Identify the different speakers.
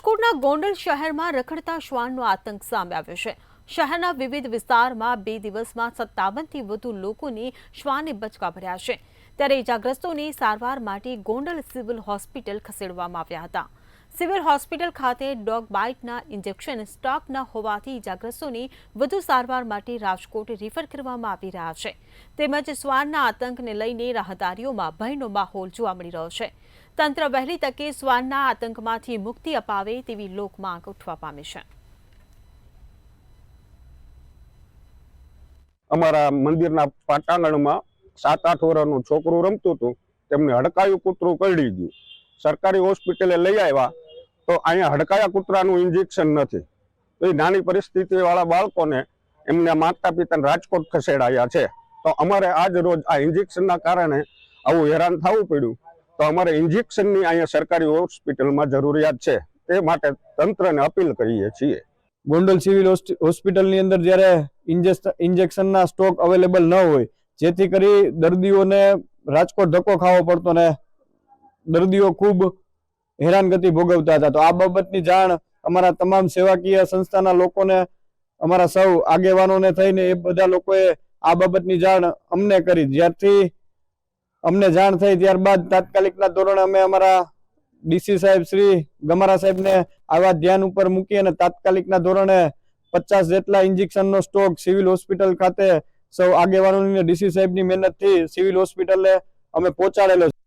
Speaker 1: રાજકોટના ગોંડલ શહેરમાં રખડતા શ્વાનનો આતંક સામે આવ્યો છે। શહેરના વિવિધ વિસ્તારમાં 2 દિવસમાં 57થી વધુ લોકોને શ્વાને બચકા ભર્યા છે। ત્યારે ઇજાગ્રસ્તોને સારવાર માટે ગોંડલ સિવિલ હોસ્પિટલ ખસેડવામાં આવ્યા હતા। સિવિલ હોસ્પિટલ ખાતે ડોગ બાઇટના ઇન્જેક્શન સ્ટોક ન હોવાથી ઇજાગ્રસ્તોને વધુ સારવાર માટે રાજકોટ રિફર કરવામાં આવી રહ્યા છે। તેમજ શ્વાનના આતંકને લઈને રાહદારીઓમાં ભયનો માહોલ જોવા મળી રહ્યો છે। તંત્ર વહેલી તકે શ્વાનના આતંકમાંથી મુક્તિ અપાવે તેવી લોકમાંગ ઉઠવા પામી છે।
Speaker 2: અમારા મંદિરના પાટાંગણમાં 7-8 વર્ષનું છોકરું રમતું હતું, તેમને હડકાયું કૂતરું કરડી ગયું। સરકારી હોસ્પિટલે લઈ આવ્યા તો અહીંયા હડકાયા કૂતરાનું ઇન્જેક્શન નથી, તો એ નાની પરિસ્થિતિવાળા બાળકોને એમના માતા પિતાને રાજકોટ ખસેડાયા છે। તો અમારે આજ રોજ આ ઇન્જેક્શનના કારણે આવું હેરાન થવું પડ્યું, તો અમારે ઇન્જેક્શનની અહીંયા સરકારી હોસ્પિટલમાં જરૂરિયાત છે, તે માટે તંત્રને અપીલ કરીએ છીએ।
Speaker 3: ગોંડલ સિવિલ હોસ્પિટલની અંદર જ્યારે ઇન્જેક્શનના સ્ટોક અવેલેબલ ન હોય, જેથી કરી દર્દીઓને રાજકોટ ધક્કો ખાવો પડતો ને દર્દીઓ ખૂબ હેરાનગતિ ભોગવતા હતા। તો આ બાબતની જાણ અમારા તમામ સેવાકીય સંસ્થાના લોકોને, અમારા સૌ આગેવાનોને થઈને એ બધા લોકોએ આ બાબતની જાણ અમને કરી। જ્યારથી અમને જાણ થઈ ત્યારબાદ તાત્કાલિકના ધોરણે અમે અમારા ડીસી સાહેબ શ્રી ગમારા સાહેબને આવા ધ્યાન ઉપર મૂકી અને તાત્કાલિકના ધોરણે 50 જેટલા ઇન્જેક્શનનો સ્ટોક સિવિલ હોસ્પિટલ ખાતે સૌ આગેવાનોની ડીસી સાહેબની મહેનતથી સિવિલ હોસ્પિટલે અમે પહોંચાડેલો છે।